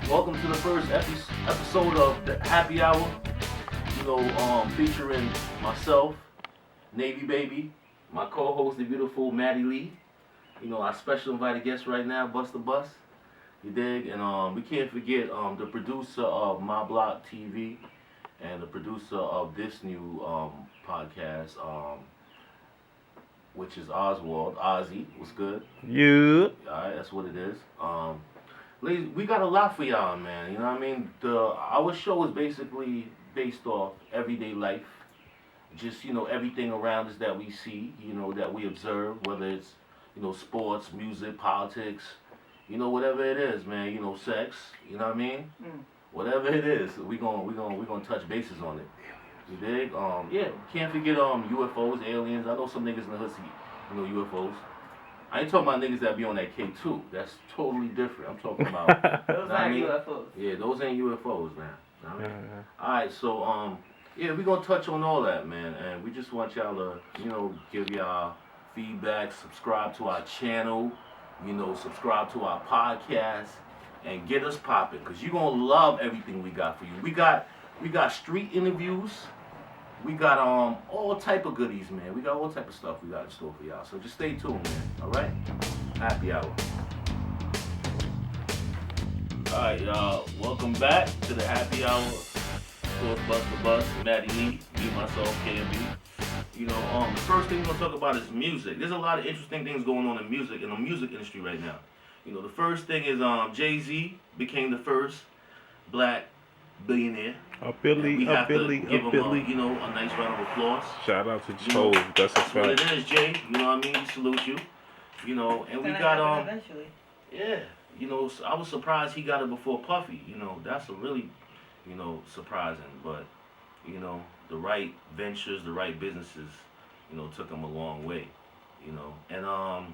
Welcome to the first episode of the Happy Hour. Featuring myself, Navy Baby, my co-host, the beautiful Maddie Lee. Our special invited guest right now, Buster Bus. You dig? And we can't forget the producer of My Block TV and the producer of this new podcast, which is Oswald. Ozzy, what's good? Yeah. Alright, that's what it is. Ladies, we got a lot for y'all, man. You know what I mean? Our show is basically based off everyday life. Just, everything around us that we see, that we observe, whether it's, sports, music, politics, whatever it is, man, sex, you know what I mean? Whatever it is, we gonna touch bases on it. You dig? Yeah, can't forget UFOs, aliens. I know some niggas in the hood see, UFOs. I ain't talking about niggas that be on that K2. That's totally different. I'm talking about those aren't UFOs. Yeah, those ain't UFOs, man. Know what I mean? Alright, so yeah, we gonna touch on all that, man, and we just want y'all to, give y'all feedback, subscribe to our channel, subscribe to our podcast, and get us popping, cause you gonna love everything we got for you. We got street interviews, we got all type of goodies, man. We got all type of stuff we got in store for y'all. So just stay tuned, man. All right, Happy Hour. All right, y'all. Welcome back to the Happy Hour. Of course, Buster Bus, Maddie Lee, me, myself, KMB. The first thing we're gonna talk about is music. There's a lot of interesting things going on in the music industry right now. The first thing is Jay-Z became the first black billionaire. A Billy. Give him a nice round of applause. Shout out to Joe. That's a fact. What it is, Jay. You know what I mean? We salute you. And we got eventually. Yeah. I was surprised he got it before Puffy. That's a really, surprising. But, the right ventures, the right businesses, took him a long way. And I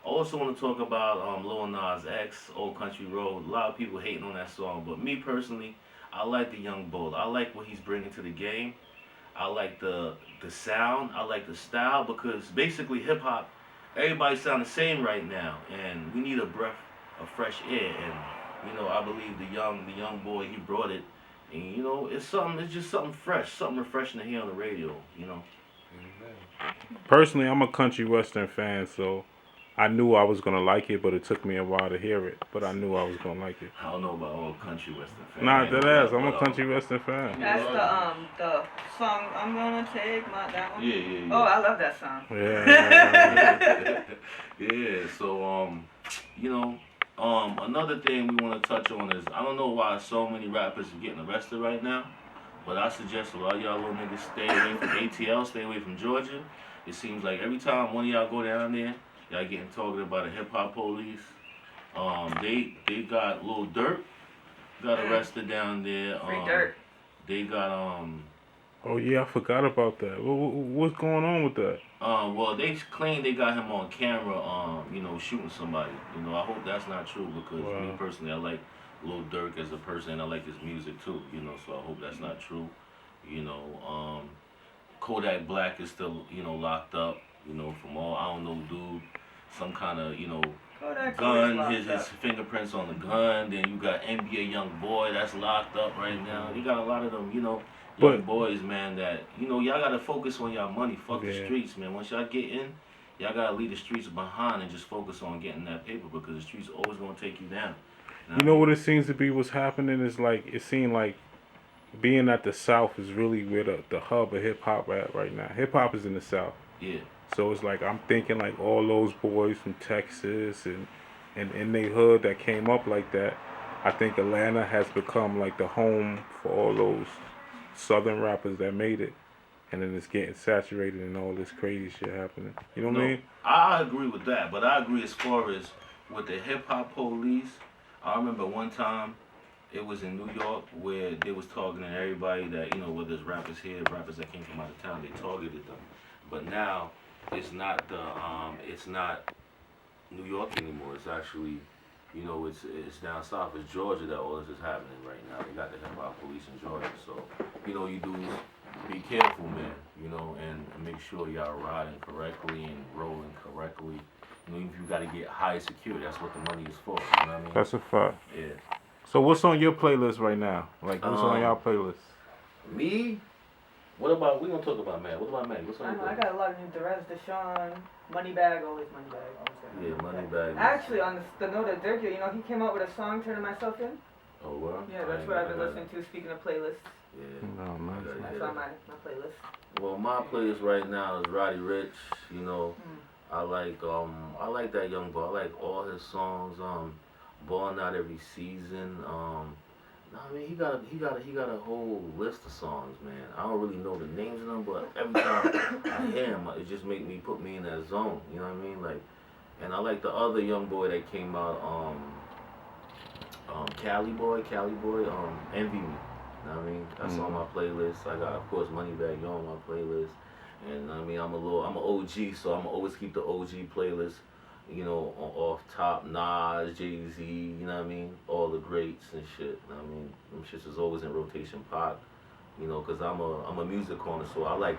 also want to talk about Lil Nas X, Old Country Road. A lot of people hating on that song, but me personally, I like the young bull. I like what he's bringing to the game. I like the sound. I like the style, because basically hip hop, everybody sound the same right now, and we need a breath of fresh air. And I believe the young boy, he brought it, and it's just something fresh, something refreshing to hear on the radio. Personally, I'm a country western fan, so I knew I was gonna like it, but it took me a while to hear it. But I knew I was gonna like it. I don't know about all country western fans. Nah, that ass. I'm a country western fan. That's the song I'm gonna take that one. Yeah. Oh, I love that song. Yeah. Yeah. So another thing we want to touch on is, I don't know why so many rappers are getting arrested right now, but I suggest a lot of y'all little niggas stay away from ATL, stay away from Georgia. It seems like every time one of y'all go down there, y'all getting targeted by the hip hop police. They got Lil Durk got arrested down there. Free Dirt. They got Oh yeah, I forgot about that. What's going on with that? Well, they claim they got him on camera, shooting somebody. I hope that's not true, because me personally, I like Lil Durk as a person, and I like his music too. So I hope that's not true. Kodak Black is still, locked up. From all, I don't know, dude, some kind of, gun, his fingerprints on the gun. Then you got NBA Young Boy that's locked up right now. You got a lot of them, young boys, man, that, y'all gotta focus on y'all money. Fuck the streets, man. Once y'all get in, y'all gotta leave the streets behind and just focus on getting that paper, because the streets always gonna take you down. What it seems to be what's happening is, like, it seemed like being at the South is really where the hub of hip hop at right now. Hip hop is in the South. Yeah. So it's like, I'm thinking like all those boys from Texas and in their hood that came up like that. I think Atlanta has become like the home for all those Southern rappers that made it. And then it's getting saturated and all this crazy shit happening. You know what I mean? I agree with that, but I agree as far as with the hip hop police. I remember one time it was in New York where they was targeting everybody that, whether it's rappers here, rappers that came from out of town, they targeted them. But now it's not it's not New York anymore. It's actually, it's down south. It's Georgia that all this is happening right now. They got the hip hop police in Georgia. So, you do be careful, man, and make sure y'all riding correctly and rolling correctly. Even if you got to get high security, that's what the money is for. You know what I mean? That's a fact. Yeah. So what's on your playlist right now? Like what's on y'all playlist? Me? What about, we gonna talk about Matt. What about Matt? What's on I your know, I playlist? got a lot of new Derez, Deshaun, Moneybag, always Moneybag. Yeah, Moneybag. Actually, on the note of Dirk, you know, he came out with a song, Turning Myself In. Oh, well? Yeah, that's what I've been listening to, speaking of playlists. Yeah. No, man. That's on my playlist. Well, my playlist right now is Roddy Ricch. You know, I like that young boy. I like all his songs. Ballin' Out Every Season. I mean, he got a whole list of songs, man. I don't really know the names of them, but every time I hear him, it just put me in that zone. You know what I mean? Like, and I like the other young boy that came out, Cali Boy, Envy Me. You know what I mean? That's on my playlist. I got, of course, Moneybag Yo on my playlist. And I mean, I'm an OG, so I'm always keep the OG playlist, you know, off top. Nas, Jay-Z, you know what I mean? All the greats and shit. You know what I mean? Them shits is always in rotation Pac, you know, because I'm a music connoisseur. So I like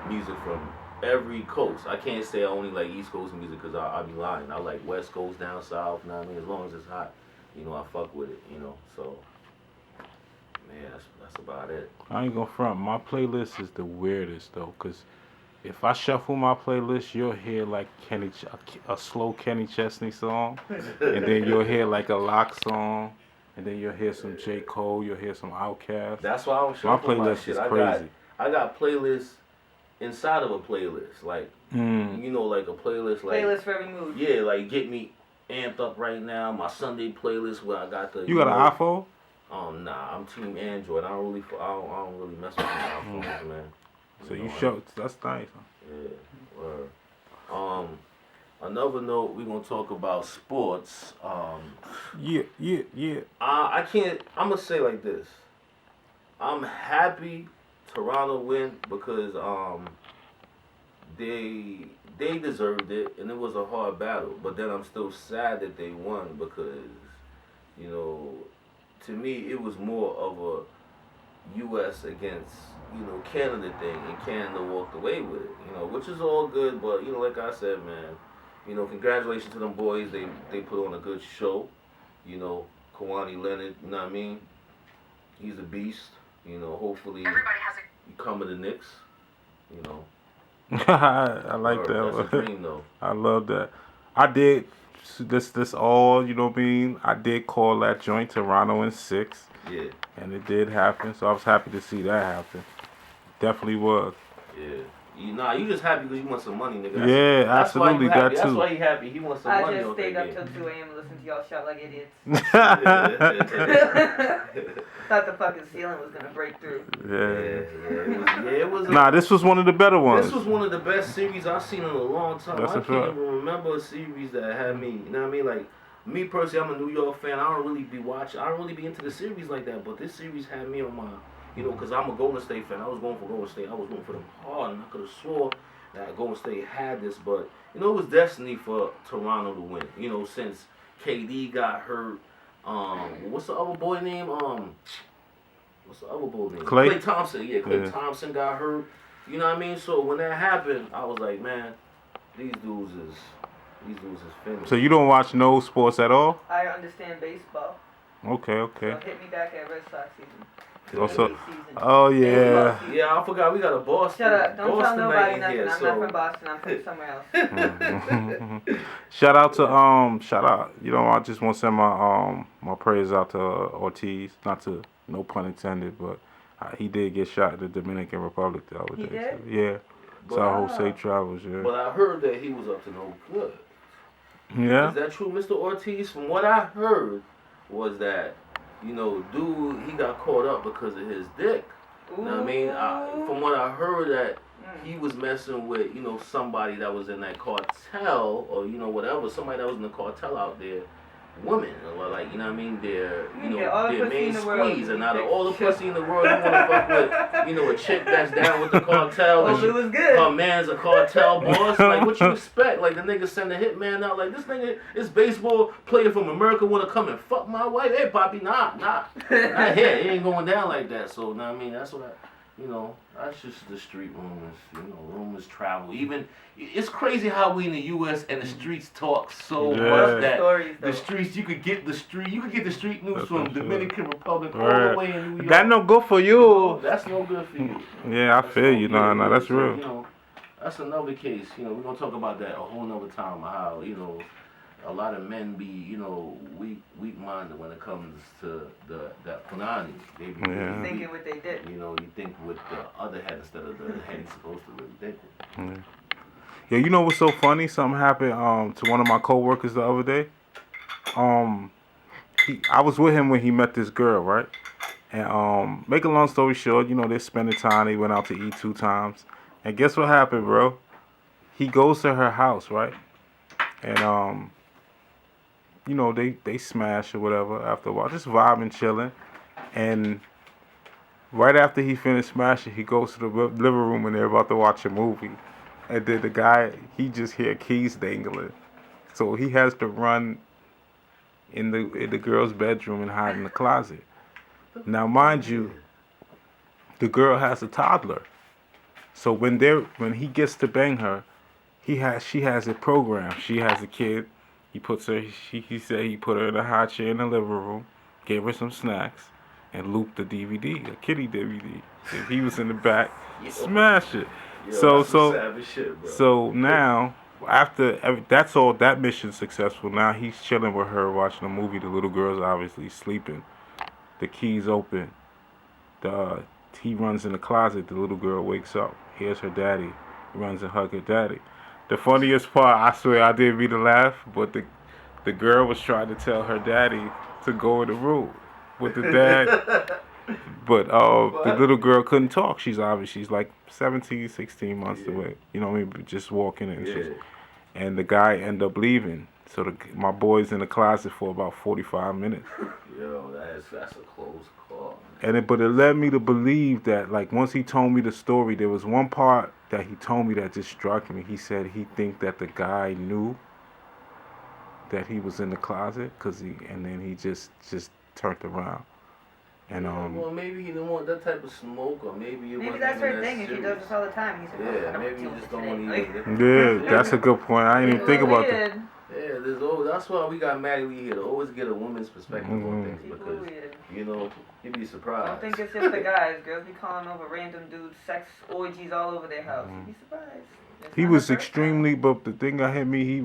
music from every coast. I can't say I only like East Coast music because I'll be lying. I like West Coast, down south, you know what I mean? As long as it's hot, you know, I fuck with it, you know, so. Man, that's about it. I ain't gonna front. My playlist is the weirdest though, cause if I shuffle my playlist, you'll hear like a slow Kenny Chesney song, and then you'll hear like a Lock song, and then you'll hear some J. Cole, you'll hear some Outkast. That's why I'm My shuffling playlist shit. is crazy. I got playlists inside of a playlist, like you know, like a playlist, like Playlist for every mood. yeah, like get me amped up right now. My Sunday playlist where I got the. You got an iPhone? Nah, I'm Team Android. I don't really mess with the iPhones, man. So know, you show that's nice. Yeah. Word. Another note, we're gonna talk about sports. Yeah. I can't. I'm gonna say like this. I'm happy Toronto win because they deserved it and it was a hard battle. But then I'm still sad that they won because, you know, to me it was more of a U.S. against, you know, Canada thing, and Canada walked away with it, you know, which is all good. But you know, like I said, man, you know, congratulations to them boys. They put on a good show. You know, Kawhi Leonard, you know what I mean? He's a beast. You know, hopefully you come with the Knicks. You know, I like that. That's a dream, though. I love that. I did this all, you know what I mean? I did call that joint Toronto in 6. Yeah. And it did happen, so I was happy to see that happen. Definitely was. Yeah. You just happy because you want some money, nigga. Yeah, absolutely, that That's too. why he happy. He wants some money. I just off stayed that up game. till 2 a.m. and listened to y'all shout like idiots. Yeah. Thought the fucking ceiling was gonna break through. It was. Nah, this was one of the better ones. This was one of the best series I've seen in a long time. That's I a can't fact. even remember a series that had me. You know what I mean? Like me personally, I'm a New York fan. I don't really be into the series like that. But this series had me on my, you know, because I'm a Golden State fan. I was going for Golden State. I was going for them hard, and I could have swore that Golden State had this. But you know, it was destiny for Toronto to win. You know, since KD got hurt. What's the other boy name? What's the other boy name? Klay Thompson. Yeah, Klay Thompson got hurt. You know what I mean? So when that happened, I was like, man, these dudes is finished. So you don't watch no sports at all? I understand baseball. Okay. So hit me back at Red Sox season. Also, oh yeah. Yeah, I forgot we got a Boston. Shut up! Don't Boston tell nobody night nothing. here, I'm not from Boston. I'm from somewhere else. Shout out. You know, I just want to send my prayers out to Ortiz. Not to, no pun intended, but he did get shot in the Dominican Republic the other day. He did? So, yeah. So I hope safe travels. Yeah. But I heard that he was up to no good. Yeah. Is that true, Mr. Ortiz? From what I heard, was that, you know, dude, he got caught up because of his dick. You know what I mean? From what I heard, that he was messing with, you know, somebody that was in that cartel, or, you know, whatever, somebody that was in the cartel out there, women, or like, you know what I mean, their main squeeze, and out of all the pussy in the world, you want to fuck with, you know, a chick that's down with the cartel, Well, it was good. her man's a cartel boss, like, what you expect? Like, the nigga send a hitman out, like, this nigga, this baseball player from America want to come and fuck my wife? Hey, Poppy, nah, not here, it ain't going down like that, so, know what I mean, that's what you know, that's just the street rumors. You know, rumors travel. Even it's crazy how we in the U.S. and the streets talk so Yeah. much that Stories, though. the streets you could get the street news That's from for sure. Dominican Republic all Right. the way in New York. That no good for No, you. that's no good for you. Yeah, I That's feel no you. good. Nah, that's So, real. You know, that's another case. You know, we're gonna talk about that a whole nother time. How you know a lot of men be weak minded when it comes to that punani. They be Yeah. Thinking what they did. you know, you think with the other head instead of the head he's supposed to really think with. Yeah, you know what's so funny? Something happened to one of my coworkers the other day. I was with him when he met this girl, right? And make a long story short, you know, they're spending time. They went out to eat 2 times. And guess what happened, bro? He goes to her house, right? And you know, they smash or whatever after a while, just vibing, chilling. And right after he finished smashing, he goes to the living room and they're about to watch a movie. And then the guy, he just hear keys dangling. So he has to run in the girl's bedroom and hide in the closet. Now, mind you, the girl has a toddler. So when he gets to bang her, she has it programmed. She has a kid. He said he put her in a high chair in the living room, gave her some snacks, and looped the DVD, a kitty DVD. And he was in the back, smash it. Yo, that's some savage shit, bro. So now, after that mission successful, now he's chilling with her watching a movie. The little girl's obviously sleeping. The key's open. He runs in the closet. The little girl wakes up. Here's her daddy. He runs and hugs her daddy. The funniest part, I swear I didn't mean to laugh, but the girl was trying to tell her daddy to go in the room with the dad. But the little girl couldn't talk. She's like 17, 16 months away. You know what I mean? Just walking in. And the guy ended up leaving. So my boy's in the closet for about 45 minutes. Yo, that's a close call. But it led me to believe that, like, once he told me the story, there was one part that he told me that just struck me. He said he think that the guy knew that he was in the closet, and then he just turned around. And well, maybe he didn't want that type of smoke, or maybe That's her thing. If she does this all the time, he's supposed Yeah, to maybe you just don't want to eat. Yeah, that's a good point. I didn't even think about that. Yeah, that's why we got Maddie Lee here to always get a woman's perspective on things, because you know you'd be surprised. I don't think it's just the guys. Girls be calling over random dudes, sex orgies all over their house. You'd be surprised. He was extremely, but the thing that hit me,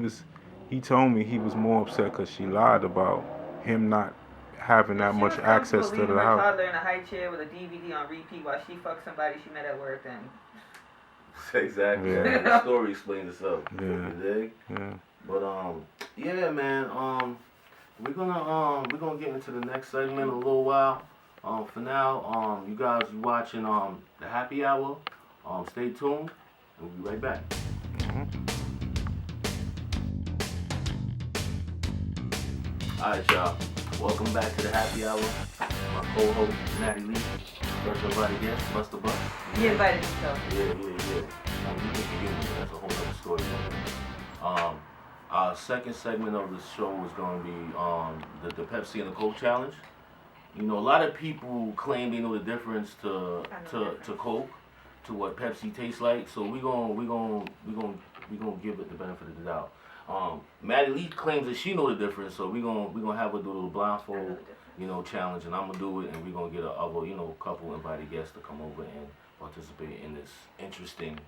he told me he was more upset because she lied about him not having that much access to the her house. Toddler in a high chair with a DVD on repeat while she fucked somebody she met at work. Then exactly. Yeah. The story explains itself. Yeah. You dig? Yeah. But yeah, man. We're gonna get into the next segment in a little while. For now, you guys watching the Happy Hour. Stay tuned. We'll be right back. Alright, y'all. Welcome back to the Happy Hour. My co-host, Maddie Lee. First invited guest, Buster Buck. he invited himself. Yeah. You can forgive me, that's a whole other story. Our second segment of the show is going to be the Pepsi and the Coke challenge. You know, a lot of people claim they know the difference to Coke, to what Pepsi tastes like. So we gonna give it the benefit of the doubt. Maddie Lee claims that she know the difference, so we gonna have her do a little blindfold, challenge, and I'm gonna do it, and we're gonna get a couple invited guests to come over and participate in this interesting,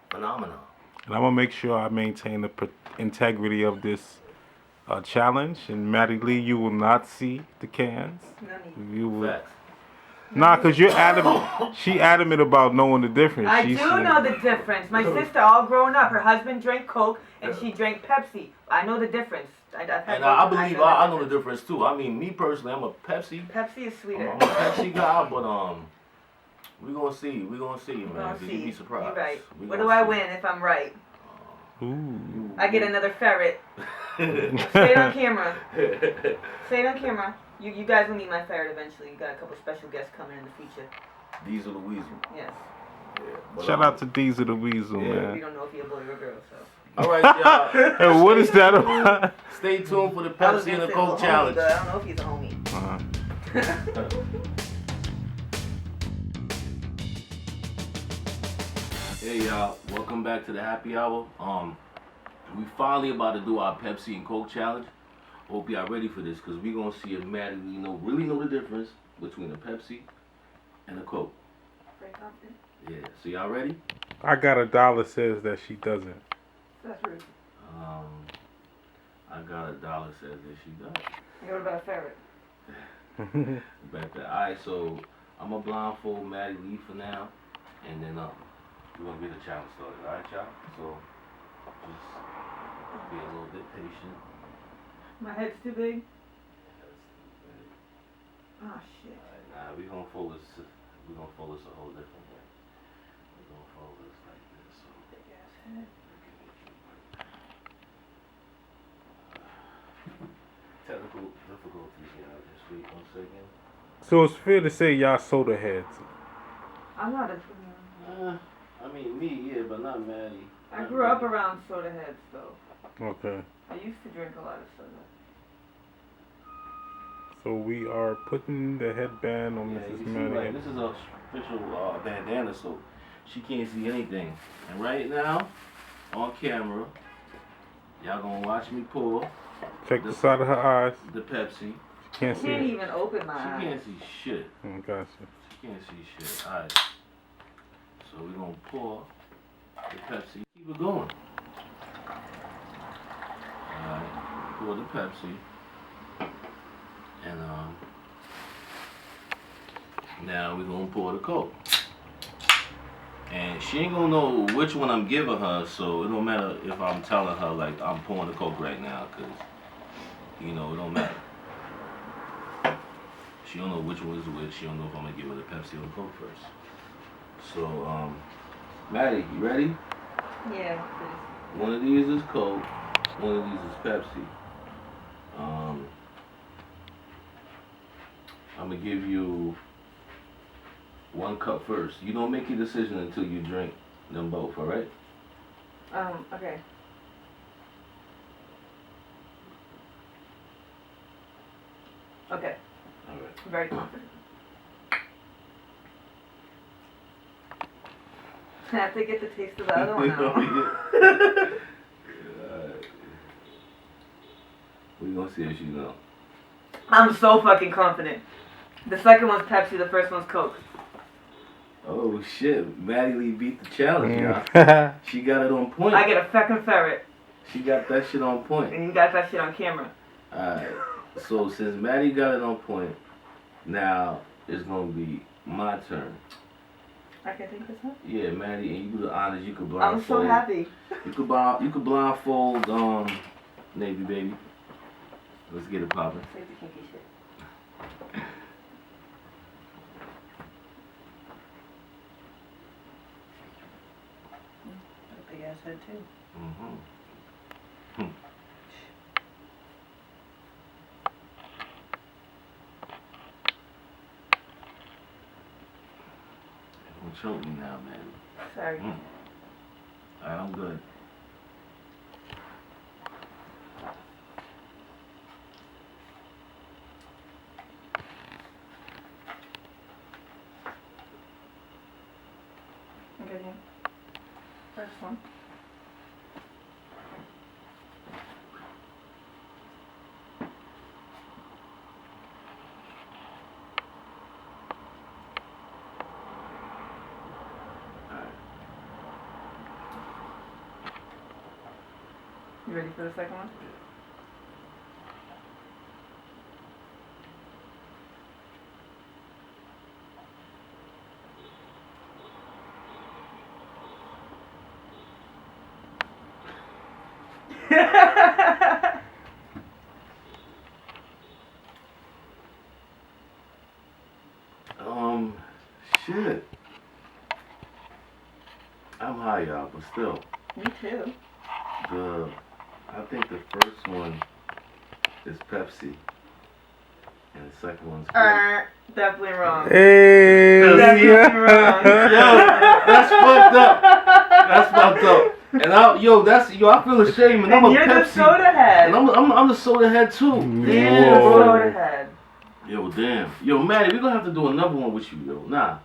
phenomenon. And I'm gonna make sure I maintain the integrity of this challenge. And Maddie Lee, you will not see the cans. You will. Facts. Nah, cause you're adamant. She adamant about knowing the difference. I do know the difference. My sister, all grown up, her husband drank Coke and she drank Pepsi. I know the difference. I believe I know the difference too. I mean, me personally, I'm a Pepsi. Pepsi is sweeter. I'm a Pepsi guy, but we gonna see. We gonna see, man. You'd be surprised. You're right. What do I win if I'm right? Ooh. I get another ferret. Say it on camera. Say it on camera. You guys will meet my ferret eventually. You got a couple special guests coming in the future. Diesel the Weasel. Yes. Yeah, but, Shout out to Diesel the Weasel, We man. don't know if you're a boy or a girl, so. All right, y'all. Hey, what is that about? Stay tuned for the Pepsi and the Coke challenge. I don't know if he's a homie. Hey y'all, welcome back to the happy hour. We finally about to do our Pepsi and Coke challenge. Hope y'all ready for this, cause we gonna see if Maddie really know the difference between a Pepsi and a Coke. Very confident. Yeah, so y'all ready? I got $1 says that she doesn't. That's rude. I got $1 says that she does. I got about a ferret. Back there. Alright, so I'm gonna blindfold Maddie Lee for now, and then we're gonna get the challenge started. Alright, y'all? So just be a little bit patient. My head's too big. Oh shit. Alright, nah, we're gonna fold this a whole different way. We're gonna fold this like this. So Big ass head. Technical difficulties, y'all. Just wait 1 second. So it's fair to say y'all soda heads. I'm not a. I mean, me, yeah, but not Maddie. I grew up around soda heads though. Okay. I used to drink a lot of soda. So we are putting the headband on Yeah, Mrs. you see, Maddie. like, this is a official bandana, so she can't see anything. And right now, on camera, y'all gonna watch me pour Check the side of her eyes. the Pepsi. She can't I see can't it. even open my She eyes. can't see shit. Oh, gotcha. She can't see shit. Alright. So we're gonna pour the Pepsi. Keep it going. Alright. Pour the Pepsi. And now we're gonna pour the Coke. And she ain't gonna know which one I'm giving her, so it don't matter if I'm telling her like I'm pouring the Coke right now, cause it don't matter. She don't know which one is which. She don't know if I'm gonna give her the Pepsi or the Coke first. So Maddie, you ready? Yeah, please. One of these is Coke, one of these is Pepsi. I'm gonna give you 1 cup first. You don't make your decision until you drink them both, alright? Okay. Okay. Alright. I'm very confident. I have to get the taste of the other one out. We're gonna see if she know. I'm so fucking confident. The second one's Pepsi, the first one's Coke. Oh shit, Maddie Lee beat the challenge, y'all. Mm. She got it on point. I get a fucking ferret, She got that shit on point. and you got that shit on camera. Alright, so since Maddie got it on point, now it's gonna be my turn. I can take this one? Yeah, Maddie, and you do the honors. You could I'm so blindfold. happy. You could blindfold Navy baby. Let's get it poppin'. Save the kinky shit. Big ass head too. Don't choke me now, man. Sorry. Alright, I'm good. Okay, yeah. First one. You ready for the second one? Shit. I'm high, y'all, but still. Me too. I think the first one is Pepsi, and the second one's Coke. Definitely wrong. Hey. Definitely wrong. Yo, that's fucked up. That's fucked up. And I feel ashamed, and I'm a You're Pepsi. the soda head. And I'm the soda head too. You're the Damn, bro. soda head. Yo, damn. Yo, Maddie, we gonna have to do another one with you, yo. Nah.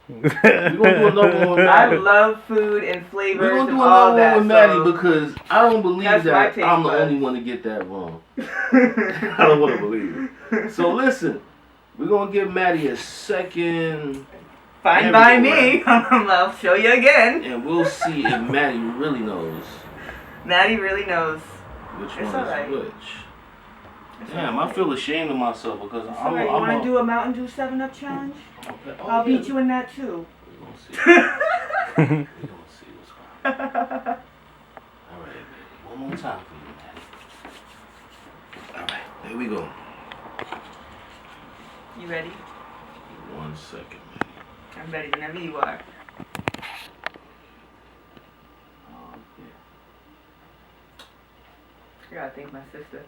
We're gonna do another one with I Maddie. love food and We're flavors gonna do and all another that. one with Maddie So because I don't believe that's my that taste I'm the buds. only one to get that wrong. I don't want to believe it. So listen, we're gonna give Maddie a second, Fine by me. I'll show you again. and we'll see if Maddie really knows Maddie really knows. which It's one alright. is which. Damn, I feel ashamed of myself because It's alright. You want to do a Mountain Dew 7-Up challenge? I'll beat you in that too. We're gonna see. We're gonna see what's going on. Alright, Maddie. One more time for you, Maddie. Alright, there we go. You ready? 1 second, Maddie. I'm ready whenever you are. I gotta thank my sister.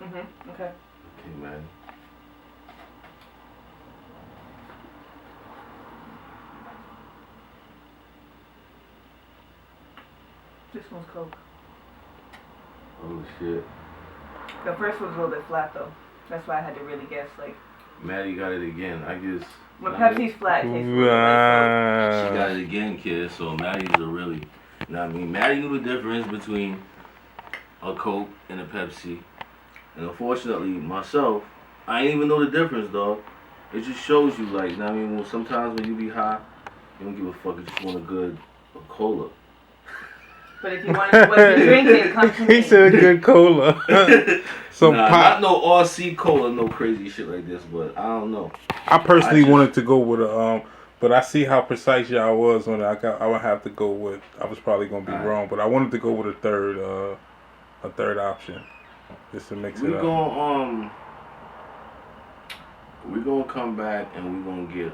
Okay. Okay, Maddie. This one's Coke. Oh shit. The first one's a little bit flat though. That's why I had to really guess. Like, Maddie got it again. I guess. when Pepsi's flat, it tastes a little bit like She got it again, kid. So Maddie's a really. You know what I mean? Maddie knew the difference between a Coke and a Pepsi. And unfortunately, myself, I ain't even know the difference, dog. It just shows you, like, you know what I mean? Well, sometimes when you be high, you don't give a fuck. You just want a cola. But if you want to know what you're drinking, come to me. He said a good cola. Some Nah, pop. not no RC cola, no crazy shit like this. But I don't know. I personally I just- wanted to go with a but I see how precise y'all was on it. I would have to go with. I was probably gonna be Alright. wrong, but I wanted to go with a third option, just to mix it up. We're gonna come back and we're gonna get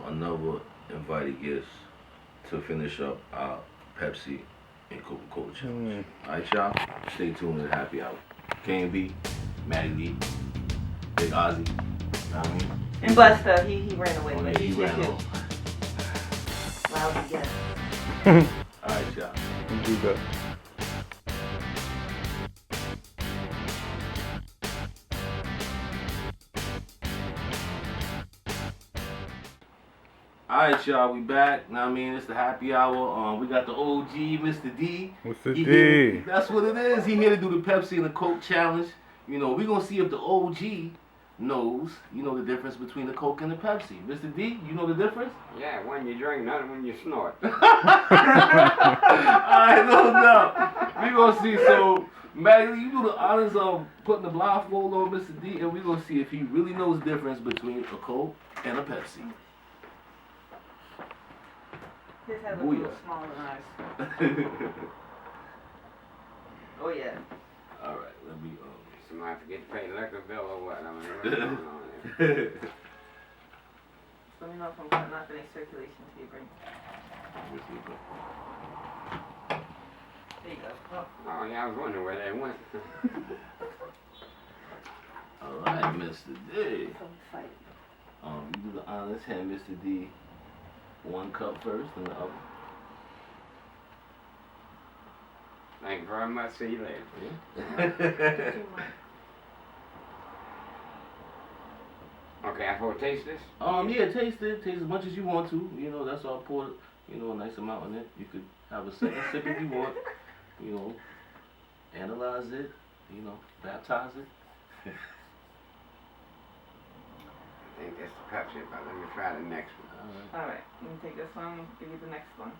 another invited guest to finish up our Pepsi and Coca-Cola challenge. Alright, y'all, stay tuned to the happy hour. KMB, Maddie Lee, Big Ozzy, you know what I mean? And Buster, he ran away. Oh, But yeah, he he ran did off. Lousy guess. Alright, y'all. Do that. Alright, y'all, we back. Now I mean, it's the happy hour. We got the OG, Mr. D. What's the He D? here- that's what it is. He here to do the Pepsi and the Coke challenge. You know, we gonna see if the OG knows, you know, the difference between the Coke and the Pepsi. Mr. D, you know the difference? Yeah, one you drink, another one you snort. Alright, no doubt. We gonna see. So, Maggie, you do the honors of putting the blindfold on Mr. D, and we gonna see if he really knows the difference between a Coke and a Pepsi. His head Booyah. looks a little smaller than ours. Oh yeah. Alright, let me Somebody forget to pay the liquor bill or what? I mean, what's going on there? Let me know if I'm cutting off any circulation to your brain. There you go. Oh. Oh, yeah, I was wondering where they went. Alright, Mr. D. So excited. You do the honors, hand Mr. D one cup first and the other. Thank you very much. See you later. Yeah. Okay, I will taste this? Yeah, taste it. Taste as much as you want to. You know, that's all. Pour, you know, a nice amount in it. You could have a second sip if you want. You know, analyze it. You know, baptize it. I think that's the Pepsi, but let me try the next one. Alright, let me take this one, give you the next one.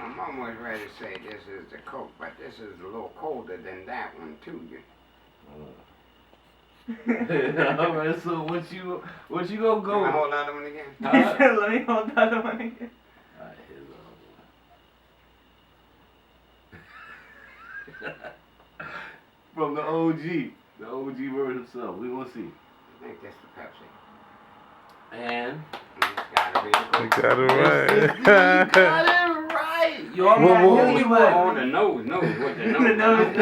I'm almost ready to say this is the Coke, but this is a little colder than that one too. Alright, so what you gonna go Can I with? hold that one again? Let me hold the other one again. Alright, here's the other one. From the OG word himself. We gonna see. I think that's the Pepsi. And It's gotta be the You Coke. got it you right. got it Yo, I'm Whoa, the whoa. only Oh, one. the nose, what the No, nose.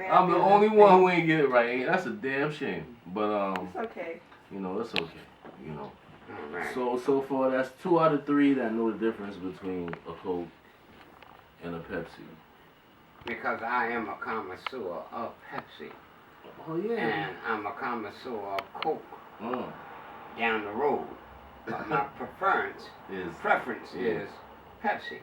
I'm the only one who ain't get it right. Ain't that's a damn shame. But It's okay. you know, it's okay. You know. All right. So far, that's 2 out of 3 that know the difference between a Coke and a Pepsi. Because I am a connoisseur of Pepsi. Oh yeah. And I'm a connoisseur of Coke Mm. down the road. But my preference Yeah. is Pepsi.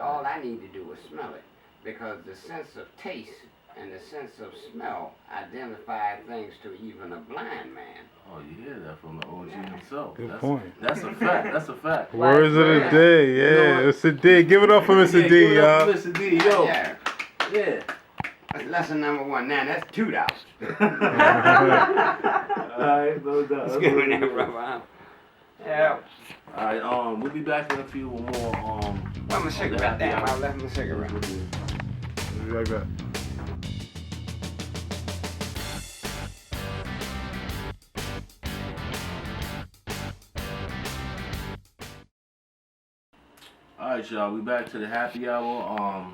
All I need to do is smell it. Because the sense of taste and the sense of smell identify things to even a blind man. Oh, you hear that from the OG himself. Good That's, point. That's a fact. That's a fact. Words of the Yeah. day, You know yeah. what? Mr. D. Give it up for Mr. Yeah, D, give it up y'all. for Mr. D, yo. Yeah, Yeah. that's lesson number 1. Now that's $2. Alright, no doubt. Let's give me that rubber, huh? Yeah. Alright, we'll be back in a few with more, Where's my cigarette? Damn, I left my cigarette. Be right back. Alright, y'all, we back to the happy hour.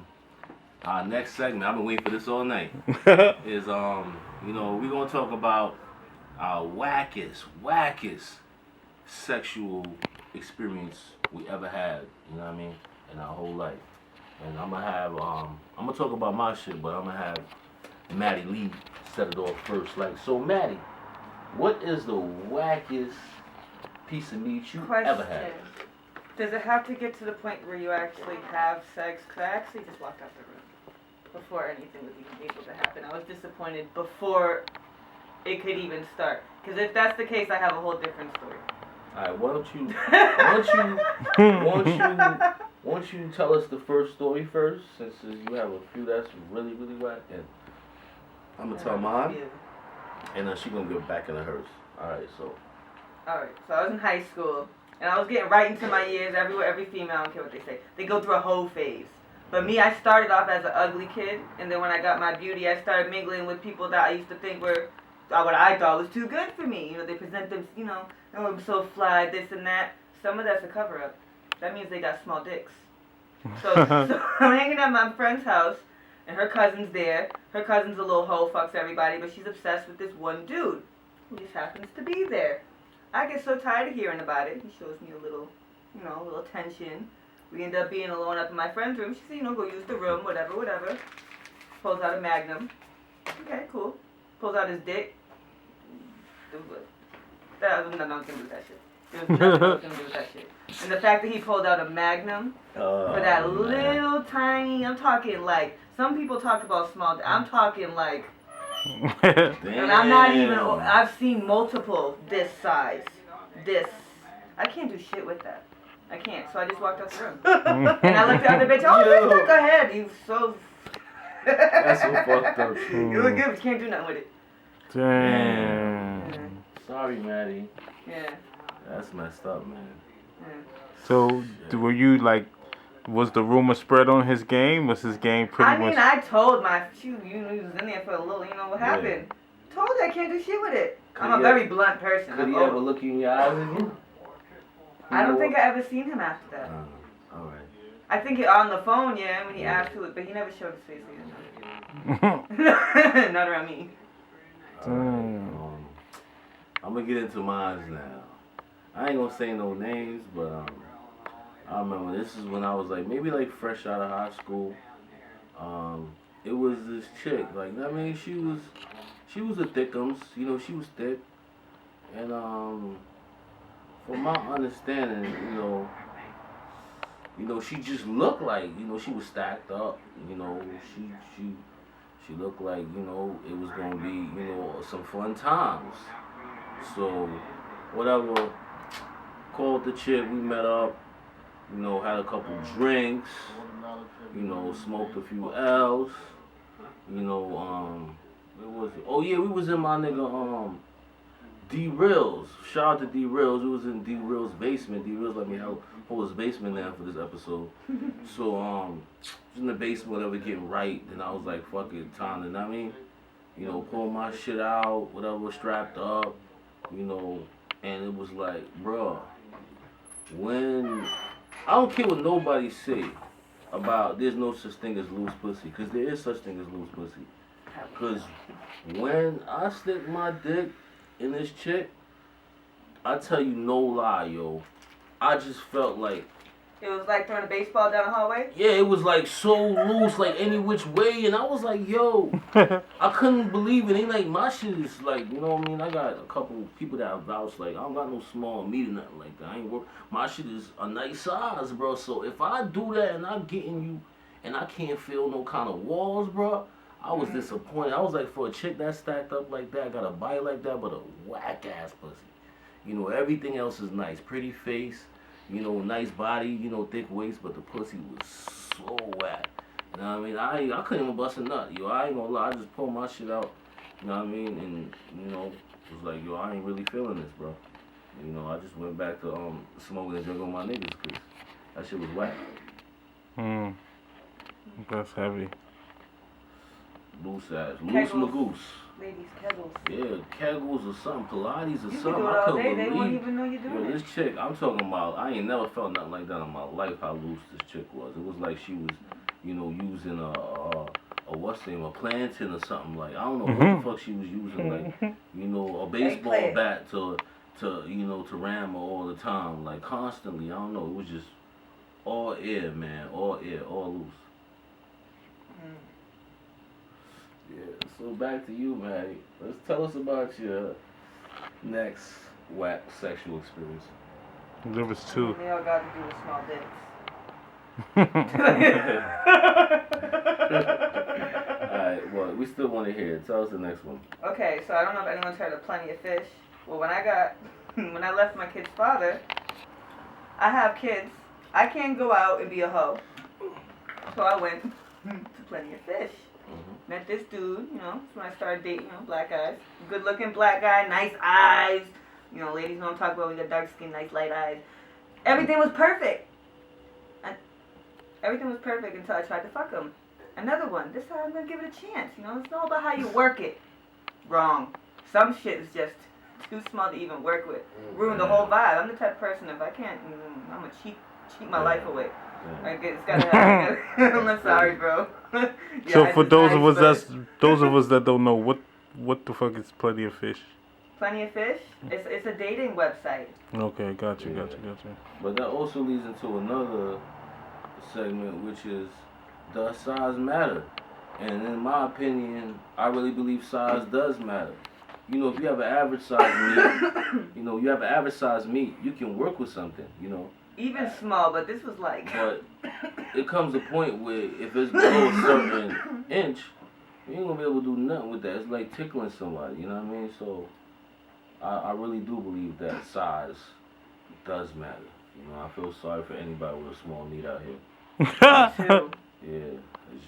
Our next segment, I've been waiting for this all night, is, you know, we're gonna talk about our wackest sexual experience we ever had, you know what I mean, in our whole life. And I'm gonna talk about my shit, but I'm gonna have Maddie Lee set it off first. Like, so Maddie, what is the wackest piece of meat you ever had? Does it have to get to the point where you actually have sex? Because I actually just walked out the room before anything was even able to happen. I was disappointed before it could even start. Because if that's the case, I have a whole different story. Alright, why don't you tell us the first story first, since you have a few that's really, really whack, and I'm gonna tell mine, and then she gonna get back into hers. Alright, so. Alright, so I was in high school, and I was getting right into my years. Every female, I don't care what they say, they go through a hoe phase. But me, I started off as an ugly kid, and then when I got my beauty, I started mingling with people that I used to think were what I thought was too good for me. You know, they present them, you know, oh, I'm so fly, this and that. Some of that's a cover-up. That means they got small dicks. So I'm hanging at my friend's house, and her cousin's there. Her cousin's a little hoe, fucks everybody, but she's obsessed with this one dude who just happens to be there. I get so tired of hearing about it. He shows me a little, you know, a little attention. We end up being alone up in my friend's room. She said, you know, go use the room, whatever. Pulls out a Magnum. Okay, cool. Pulls out his dick. I'm not gonna do that shit. There's nothing I was gonna do with that shit. And the fact that he pulled out a Magnum for that little tiny, I'm talking like, some people talk about small, I'm talking like, and I'm not even, I've seen multiple this size. This. I can't do shit with that. I can't, so I just walked out the room. And I looked at the other bitch, oh, go ahead. You so... That's so fucked up. You look good, but you can't do nothing with it. Damn. Yeah. Sorry, Maddie. Yeah. That's messed up, man. Yeah. So, were you like, was the rumor spread on his game? Was his game pretty much? I told my, you know, he was in there for a little, you know what happened. Told her I can't do shit with it. I'm a very blunt person. Could he ever look you in your eyes again? I don't think I ever seen him after that. Alright. I think on the phone, yeah, when he asked to it, but he never showed his face again. Not around me. I'm gonna get into mine now. I ain't gonna say no names, but I remember this is when I was like maybe like fresh out of high school. It was this chick, like I mean she was a thickums, you know, she was thick, and from my understanding, you know, she just looked like, you know, she was stacked up, you know, she looked like, you know, it was gonna be, you know, some fun times. So, whatever, called the chick, we met up, you know, had a couple drinks, you know, smoked a few L's, you know, where was it? Oh yeah, we was in my nigga, D-Reels. Shout out to D-Reels. It was in D-Reels' basement. D-Reels let me hold his basement down for this episode. So, was in the basement, whatever, getting right. Then I was like, fuck it, time to, you know what I mean? You know, pull my shit out, whatever, strapped up, you know, and it was like, bruh, when I don't care what nobody say about there's no such thing as loose pussy, because there is such thing as loose pussy. Because when I stick my dick in this chick, I tell you no lie, yo. I just felt like, It was like throwing a baseball down the hallway. yeah, it was like so loose, like any which way, and I was like, yo, I couldn't believe it. Ain't like my shit is like, you know what I mean? I got a couple people that I vouch, like, I don't got no small meat or nothing like that. I ain't work. My shit is a nice size, bro. So if I do that and I get in you and I can't feel no kind of walls, bro, I was disappointed. I was like, for a chick that stacked up like that, got a body like that, but a whack ass pussy. You know, everything else is nice. Pretty face, you know, nice body, you know, thick waist, but the pussy was so whack. You know what I mean? I couldn't even bust a nut, yo. I ain't gonna lie, I just pulled my shit out, you know what I mean? And, you know, it was like, yo, I ain't really feeling this, bro. You know, I just went back to smoking and drinking with my niggas, cause that shit was whack. That's heavy. Loose ass. Loose Kegels. magoose. Ladies, kegels. Yeah, Kegels or something, Pilates or You can do it something. I all couldn't day. They won't believe. even know you're Yo, doing it. this chick, I'm talking about, I ain't never felt nothing like that in my life, how loose this chick was. It was like she was, you know, using a what's the name, a plantain or something. Like, I don't know what the fuck she was using, like, you know, a baseball Eggplant. bat to you know, to ram her all the time, like, constantly. I don't know, it was just all air, man, all air, all loose. Yeah, so back to you, Maddie. Let's tell us about your next whack sexual experience. There was two. They all got to do with small dicks. Alright, well, we still want to hear it. Tell us the next one. Okay, so I don't know if anyone's heard of Plenty of Fish. Well, when I left my kid's father, I have kids. I can't go out and be a hoe. So I went to Plenty of Fish. Met this dude, you know, that's when I started dating, you know, black guys. Good looking black guy, nice eyes. You know, ladies know what I'm talking about. We got dark skin, nice light eyes. Everything was perfect. Everything was perfect until I tried to fuck him. Another one. This time I'm going to give it a chance. You know, it's all about how you work it. Wrong. Some shit is just too small to even work with. Ruin the whole vibe. I'm the type of person, if I can't, I'm going to cheat my life away. It's gotta happen. I'm sorry, bro. Yeah, So for those of us but that don't know, what the fuck is Plenty of Fish? Plenty of Fish. It's a dating website. Okay, got you. But that also leads into another segment, which is, does size matter? And in my opinion, I really believe size does matter. You know, if you have an average size meat, you can work with something, you know. Even small, but this was like. But it comes a point where if it's below a certain inch, you ain't gonna be able to do nothing with that. It's like tickling somebody, you know what I mean? So I really do believe that size does matter. You know, I feel sorry for anybody with a small meat out here. Yeah.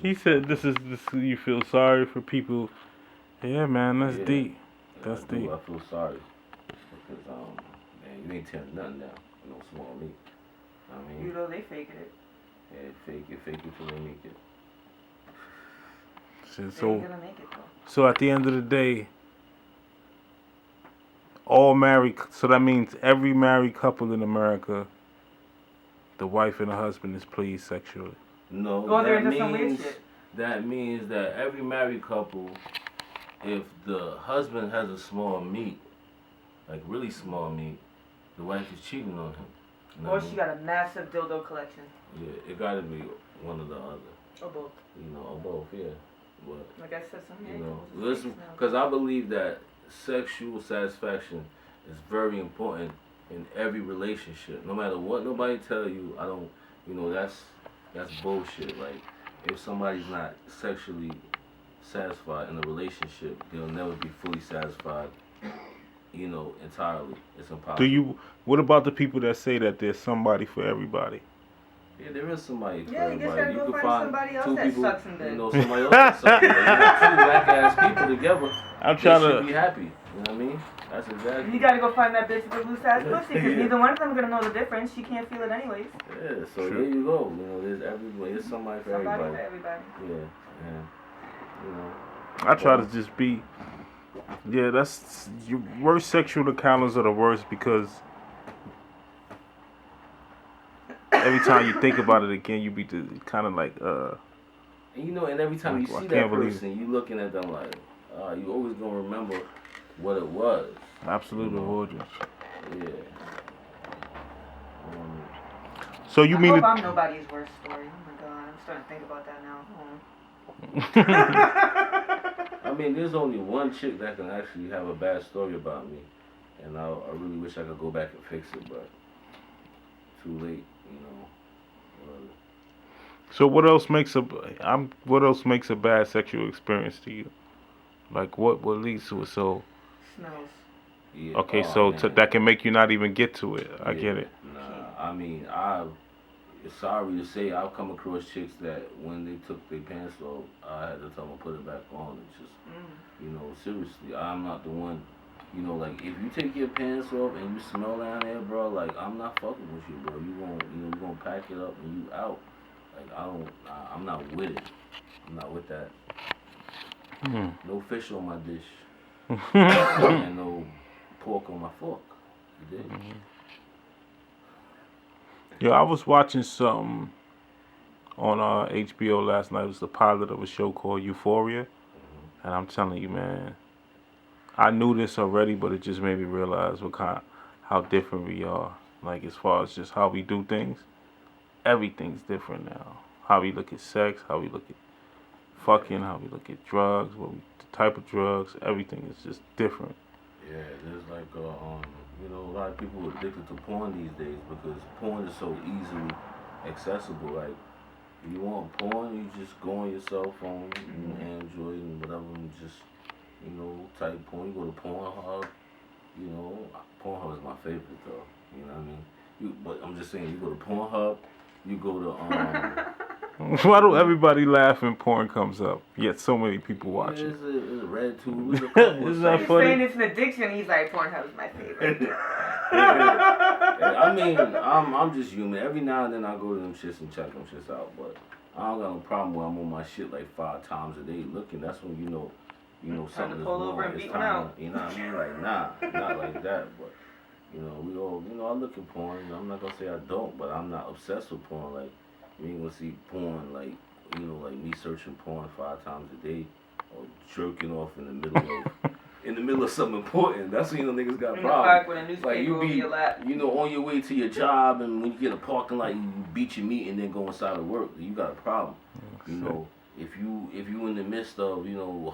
He said this. You feel sorry for people. Yeah, man, that's deep. That's deep. I feel sorry because man, you ain't tearing nothing down. No small meat. I mean, You know they faking it. yeah, fake it till they make it. Shit, They ain't gonna make it though. So at the end of the day, all married. So that means every married couple in America, the wife and the husband is pleased sexually. No, Go there that into some weird means shit. that means that every married couple, if the husband has a small meat, like really small meat, the wife is cheating on him. You know Or what I she mean? got a massive dildo collection. Yeah, it gotta be one or the other. Or both. You know, or both. Yeah, but. Like I said, some You married know, couples are listen, fakes now. because I believe that sexual satisfaction is very important in every relationship. No matter what nobody tell you, I don't, you know, that's bullshit. Like, if somebody's not sexually satisfied in a relationship, they'll never be fully satisfied, you know, entirely. It's impossible. What about the people that say that there's somebody for everybody? Yeah, there is somebody for Yeah, you just everybody. gotta go can find somebody else two that people, sucks in bed. you know, somebody else that sucks in bed. You know, two black ass people together, I'm they trying should to. be happy. You know what I mean? That's exactly. You gotta go find that bitch with a loose ass pussy, because Yeah. neither one of them are gonna know the difference. She can't feel it anyways. Yeah, so Sure. there you go. You know, there's everybody. There's somebody for Somebody everybody. for everybody. Yeah. You know. I try to just be. Yeah, that's your worst sexual encounters are the worst because every time you think about it again, you be kind of like, And and every time Like, you I see can't that believe person, you looking at them like, you always gonna remember what it was. absolute avoidance. Yeah. So you I mean hope it? I'm nobody's worst story. Oh my god, I'm starting to think about that now. I mean, there's only one chick that can actually have a bad story about me, and I really wish I could go back and fix it, but too late, So what else makes a bad sexual experience to you? Like what leads to it? So Smells. Yeah. okay, Oh, so man. that can make you not even get to it. I get it. Nah, I mean, sorry to say, I've come across chicks that when they took their pants off, I had to tell them to put it back on. It's just, seriously, I'm not the one. Like if you take your pants off and you smell down there, bro, like I'm not fucking with you, bro. You gonna pack it up and you out. Like I'm not with it. I'm not with that. No fish on my dish. And no pork on my fork. You dig? Yeah, I was watching something on HBO last night. It was the pilot of a show called Euphoria, and I'm telling you, man, I knew this already, but it just made me realize how different we are. Like as far as just how we do things, everything's different now. How we look at sex, how we look at fucking, how we look at drugs, the type of drugs, everything is just different. Yeah, there's like a lot of people are addicted to porn these days because porn is so easily accessible. Like, if you want porn, you just go on your cell phone, Android and whatever, and just type porn. You go to Pornhub. Pornhub is my favorite though. You know what I mean? But I'm just saying, you go to Pornhub, you go to Why do everybody laugh when porn comes up? Yet so many people watch it. It's a red tube. Isn't that He's funny? saying it's an addiction. He's like, Pornhub's my favorite. I mean, I'm just human. Every now and then I go to them shits and check them shits out, but I don't got no problem when I'm on my shit like 5 times a day looking. That's when you know something is pull over wrong. and It's beat one time out. to, you know what I mean? Like, nah, not like that, but we all, I look at porn. I'm not gonna say I don't, but I'm not obsessed with porn. Like, you ain't gonna see porn like like me searching porn 5 times a day or jerking off in the middle of something important. That's when niggas got In the park problems. with a newspaper Like you over be your lap. on your way to your job, and when you get a parking lot, you beat your meat and then go inside of work. You got a problem. If you in the midst of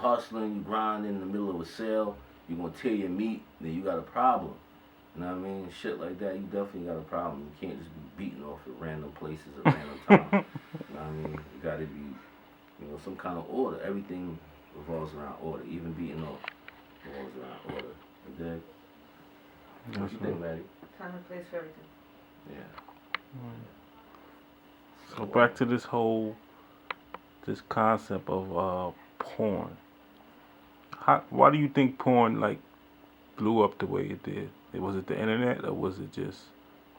hustling, you grinding in the middle of a sale, you gonna tear your meat, then you got a problem. You know what I mean? Shit like that, you definitely got a problem. You can't just be beating off at random places at random times. You know what I mean? You gotta be, some kind of order. Everything revolves around order. Even beating off revolves around order. You dig? What you think, Maddie? Time and place for everything. Yeah. So back to this concept of porn. Why do you think porn like blew up the way it did? Was it the internet or was it just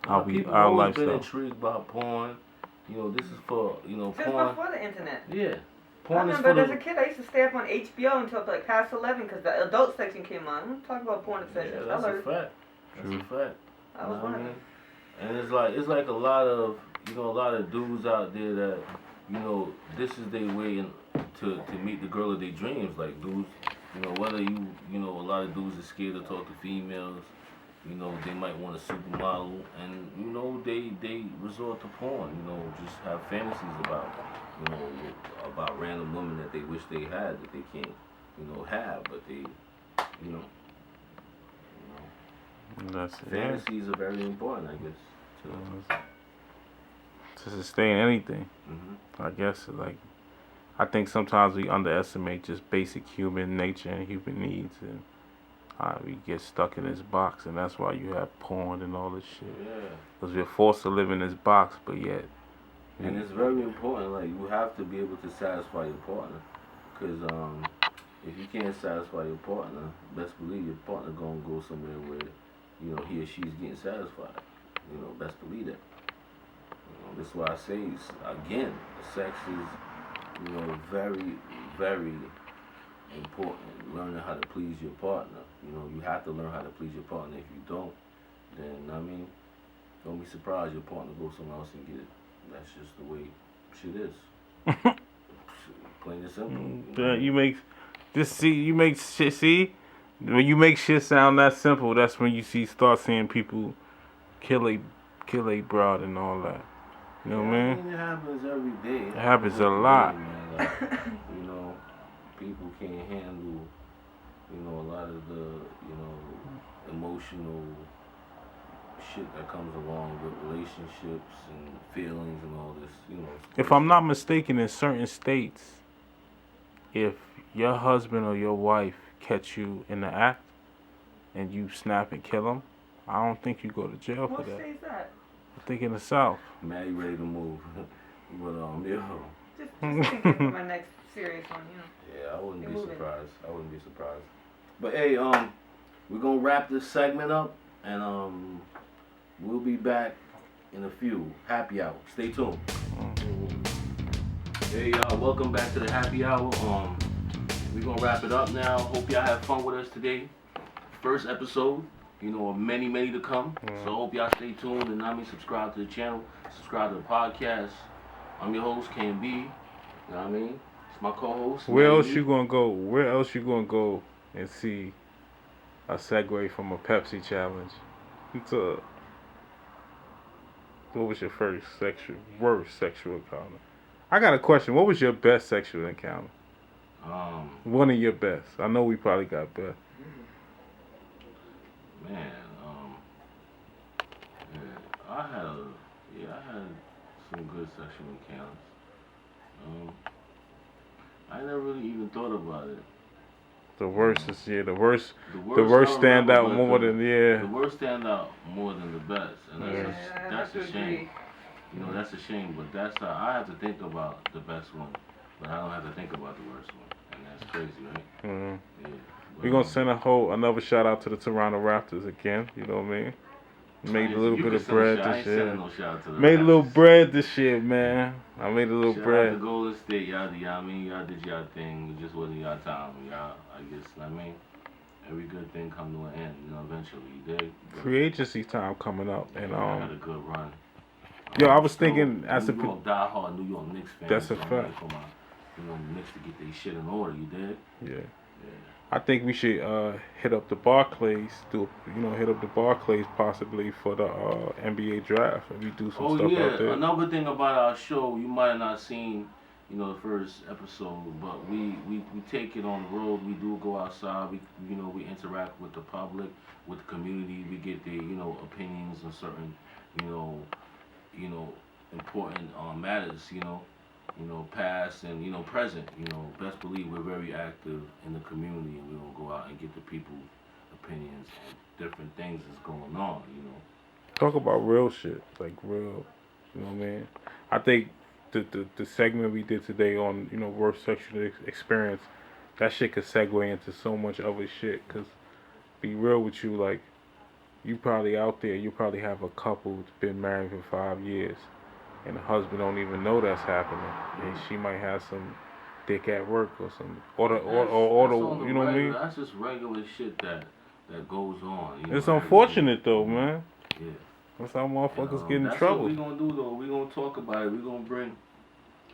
our People always lifestyle? been intrigued by porn. This is for Since porn. before the internet. Yeah. I Porn is for remember as a the. kid, I used to stay up on HBO until like past 11 because the adult section came on. I'm gonna talk about porn Yeah, obsession. that's a fact. That's a fact. I was one of them. And it's like a lot of dudes out there that this is their way to meet the girl of their dreams. Like dudes, whether a lot of dudes are scared to talk to females. They might want a supermodel, and they resort to porn. Just have fantasies about random women that they wish they had that they can't have, but they That's it. fantasies are very important, I guess. To sustain anything, I guess. Like, I think sometimes we underestimate just basic human nature and human needs, and we get stuck in this box, and that's why you have porn and all this shit. Yeah. Because we're forced to live in this box, but yet. And it's very important. Like you have to be able to satisfy your partner, because if you can't satisfy your partner, best believe your partner gonna go somewhere where he or she's getting satisfied. Best believe that. That's why I say again, sex is very, very important. Learning how to please your partner. You have to learn how to please your partner. If you don't, then Don't be surprised your partner goes somewhere else and get it. That's just the way shit is. Plain and simple. Yeah, you make shit. See, when you make shit sound that simple, that's when you start seeing people kill a broad and all that. You know what I mean? It happens every day. It happens a lot. Day, man. Like, you know, people can't handle, you know, a lot of the, you know, emotional shit that comes along with relationships and feelings and all this, you know. If I'm not mistaken, in certain states, if your husband or your wife catch you in the act and you snap and kill them, I don't think you go to jail for What that. state's that? I think in the South. Man, you ready to move. But, yo. Just thinking for my next serious one, you know. Yeah, I wouldn't You're be moving. surprised. I wouldn't be surprised. But, hey, we're going to wrap this segment up, and, we'll be back in a few. Happy Hour. Stay tuned. Hey, y'all. Welcome back to the Happy Hour. We're going to wrap it up now. Hope y'all have fun with us today. First episode. You know, many, many to come. So hope y'all stay tuned and subscribe to the channel, subscribe to the podcast. I'm your host, KMB. You know what I mean? It's my co-host. Where else Manny. you gonna go? Where else you gonna go and see a segue from a Pepsi challenge? What was your worst sexual encounter? I got a question. What was your best sexual encounter? One of your best. I know we probably got best. Man, I had some good sexual encounters. I never really even thought about it. The worst is the worst I stand remember, out but more than The worst stand out more than the best, and Yeah, that's I a have to shame. agree. You know, that's a shame, but that's how I have to think about the best one, but I don't have to think about the worst one, and that's crazy, right? Mhm. Yeah. We're gonna send another shout out to the Toronto Raptors again. You know what I mean? Made a little bit of bread this year. Made a little bread this year, man. I made a little Shout out bread. to Golden State, y'all did y'all thing. It just wasn't y'all time. Y'all, I guess, I mean, every good thing come to an end, you know, eventually. You dig? Free agency time coming up, and I had a good run. yo, I was thinking as a New York diehard New York Knicks fan. That's a so I'm fact. ready for my, you know, Knicks to get their shit in order. You dig? yeah. Yeah. I think we should hit up the Barclays, hit up the Barclays possibly for the NBA draft, and we do some Oh stuff yeah, out there. another thing about our show, you might have not seen, you know, the first episode, but we take it on the road. We do go outside. We interact with the public, with the community. We get their, you know, opinions on certain, you know, important matters. You know, past and, you know, present. You know, best believe we're very active in the community, and we're gonna go out and get the people's opinions and different things that's going on. You know. Talk about real shit, like real. You know what I mean? I think the segment we did today on, you know, worst sexual experience, that shit could segue into so much other shit. Cause be real with you, like, you probably out there, you probably have a couple that's been married for 5 years, and the husband don't even know that's happening, and she might have some dick at work or some, That's you know what I mean? That's just regular shit that goes on. You It's know, unfortunate though, man. Yeah. That's how motherfuckers get in that's trouble. What we gonna do though. We gonna talk about it. We gonna bring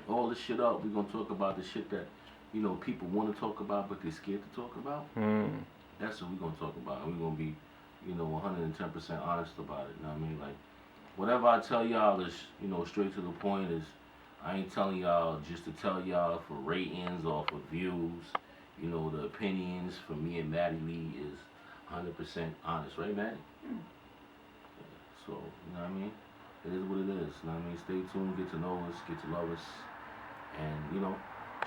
all this shit up. We gonna talk about the shit that, you know, people want to talk about but they're scared to talk about. That's what we gonna talk about. And we gonna be, you know, 110% honest about it. You know what I mean? Like, whatever I tell y'all is, you know, straight to the point. Is I ain't telling y'all just to tell y'all for ratings or for views. You know, the opinions for me and Maddie Lee is 100% honest, right, Maddie? So, you know what I mean? It is what it is. You know what I mean? Stay tuned, get to know us, get to love us. And, you know,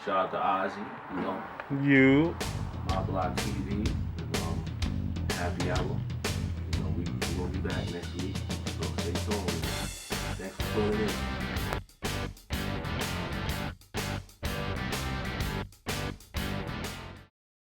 shout out to Ozzy, you know. You. My Block TV, Happy Hour. You know, we will be back next week. So stay tuned. Thanks for tuning in.